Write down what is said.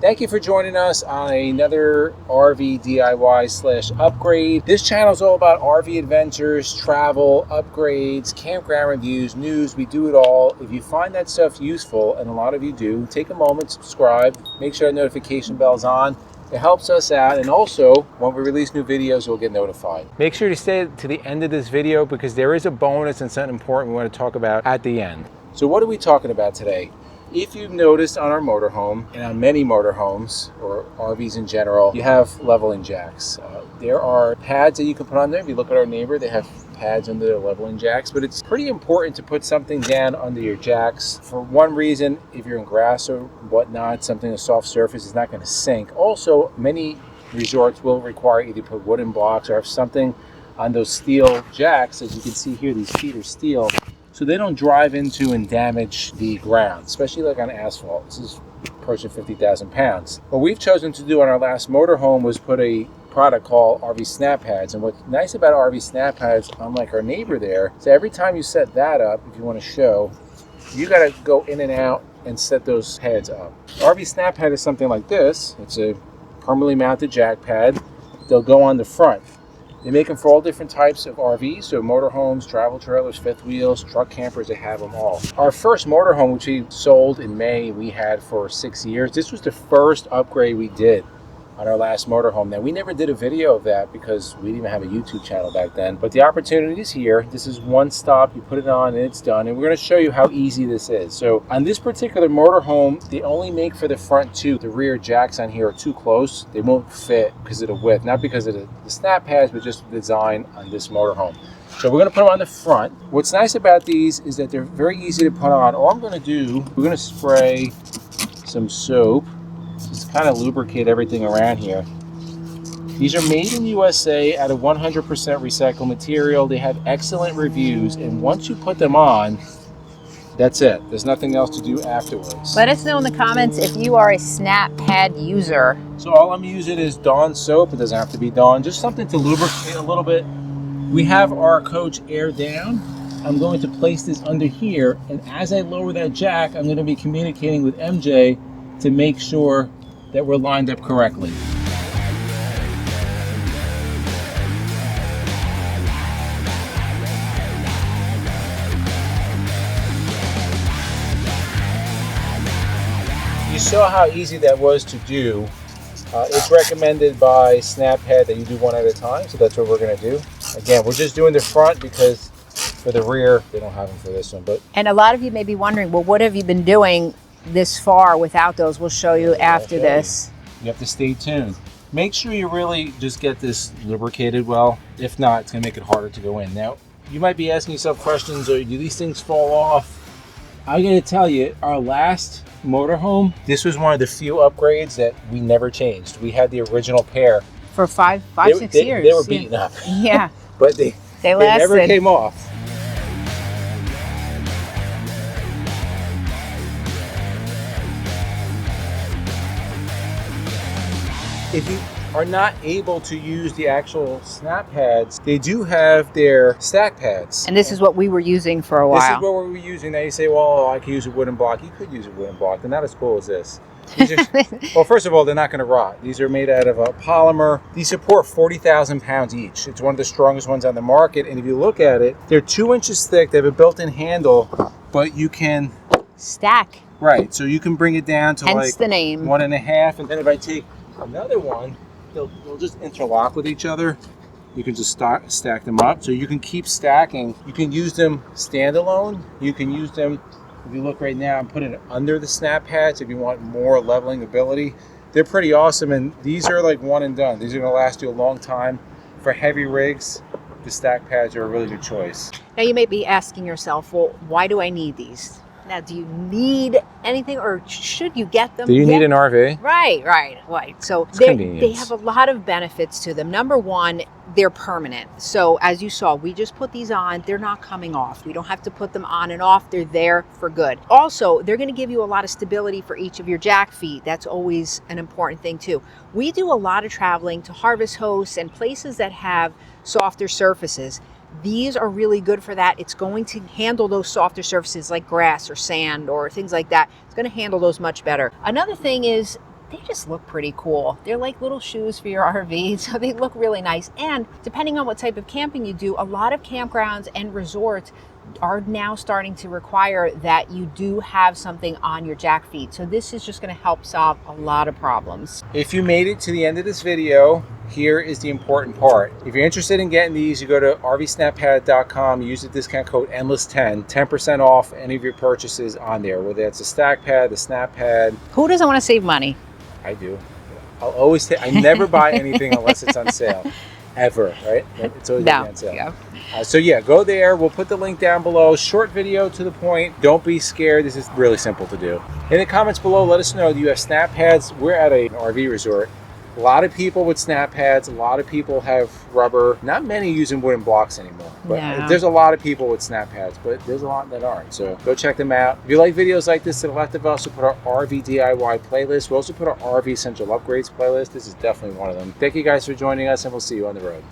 Thank you for joining us on another RV DIY / upgrade. This channel is all about RV adventures, travel, upgrades, campground reviews, news. We do it all. If you find that stuff useful, and a lot of you do, take a moment, subscribe, make sure the notification bell's on. It helps us out, and also when we release new videos, you'll get notified. Make sure to stay to the end of this video because there is a bonus and something important we want to talk about at the end. So what are we talking about today? If you've noticed on our motorhome, and on many motorhomes, or RVs in general, you have leveling jacks. There are pads that you can put on there. If you look at our neighbor, they have pads under their leveling jacks, but it's pretty important to put something down under your jacks. For one reason, if you're in grass or whatnot, something, a soft surface is not going to sink. Also, many resorts will require you to put wooden blocks or have something on those steel jacks. As you can see here, these feet are steel, so they don't drive into and damage the ground, especially like on asphalt. This is approaching 50,000 pounds. What we've chosen to do on our last motorhome was put a product called RV SnapPads. And what's nice about RV SnapPads, unlike our neighbor there, is every time you set that up, if you want to show, you got to go in and out and set those pads up. RV SnapPad is something like this. It's a permanently mounted jack pad. They'll go on the front. They make them for all different types of RVs, so motorhomes, travel trailers, fifth wheels, truck campers, they have them all. Our first motorhome, which we sold in May, we had for 6 years. This was the first upgrade we did on our last motorhome. Now, we never did a video of that because we didn't even have a YouTube channel back then, but the opportunity is here. This is one stop, you put it on and it's done, and we're going to show you how easy this is. So on this particular motorhome, they only make for the front two. The rear jacks on here are too close. They won't fit because of the width, not because of the snap pads, but just the design on this motorhome. So we're going to put them on the front. What's nice about these is that they're very easy to put on. All I'm going to do, we're going to spray some soap. Just kind of lubricate everything around here. These are made in USA out of 100% recycled material. They have excellent reviews, and once you put them on, that's it. There's nothing else to do afterwards. Let us know in the comments if you are a SnapPad user. So all I'm using is Dawn soap. It doesn't have to be Dawn, just something to lubricate a little bit. We have our coach air down. I'm going to place this under here, and as I lower that jack, I'm going to be communicating with MJ to make sure that we're lined up correctly. You saw how easy that was to do. It's recommended by SnapPad that you do one at a time, so that's what we're going to do. Again, we're just doing the front because for the rear, they don't have them for this one. But and a lot of you may be wondering, well, what have you been doing this far without those? We'll show you after this. You have to stay tuned. Make sure you really just get this lubricated well. If not, it's going to make it harder to go in. Now, you might be asking yourself questions, or do these things fall off? I'm going to tell you, our last motorhome, this was one of the few upgrades that we never changed. We had the original pair. For 6 years. They were beaten up. Yeah. But they never came off. If you are not able to use the actual snap pads, they do have their stack pads. And this is what we were using for a while. This is what we were using. Now you say, well, I could use a wooden block. You could use a wooden block. They're not as cool as this. These are, well, first of all, they're not going to rot. These are made out of a polymer. These support 40,000 pounds each. It's one of the strongest ones on the market. And if you look at it, they're 2 inches thick. They have a built-in handle, but you can stack. Right. So you can bring it down to hence the name. 1.5. And then if I take another one, they'll just interlock with each other. You can just stack them up, so you can keep stacking. You can use them standalone. You can use them, if you look right now, I'm putting it under the snap pads if you want more leveling ability. They're pretty awesome, and these are like one and done. These are going to last you a long time. For heavy rigs, the stack pads are a really good choice. Now you may be asking yourself, well, why do I need these? Now, do you need anything, or should you get them? Do you need an RV? Right. So they have a lot of benefits to them. Number one, they're permanent. So as you saw, we just put these on. They're not coming off. We don't have to put them on and off. They're there for good. Also, they're going to give you a lot of stability for each of your jack feet. That's always an important thing too. We do a lot of traveling to harvest hosts and places that have softer surfaces. These are really good for that. It's going to handle those softer surfaces like grass or sand or things like that. It's going to handle those much better. Another thing is they just look pretty cool. They're like little shoes for your RV, so they look really nice. And depending on what type of camping you do, a lot of campgrounds and resorts are now starting to require that you do have something on your jack feet. So this is just going to help solve a lot of problems. If you made it to the end of this video, here is the important part. If you're interested in getting these, you go to RVsnappad.com, use the discount code ENDLESS10, 10% off any of your purchases on there, whether that's a stack pad, the snap pad. Who doesn't want to save money? I do. I'll always I never buy anything unless it's on sale. Ever, right? It's always on sale. Yeah. So yeah, go there. We'll put the link down below. Short video to the point. Don't be scared. This is really simple to do. In the comments below, let us know, do you have snap pads? We're at an RV resort. A lot of people with snap pads. A lot of people have rubber. Not many using wooden blocks anymore. But there's a lot of people with snap pads, but there's a lot that aren't. So go check them out. If you like videos like this, to the left of us, we'll put our RV DIY playlist. We'll also put our RV Essential Upgrades playlist. This is definitely one of them. Thank you guys for joining us, and we'll see you on the road.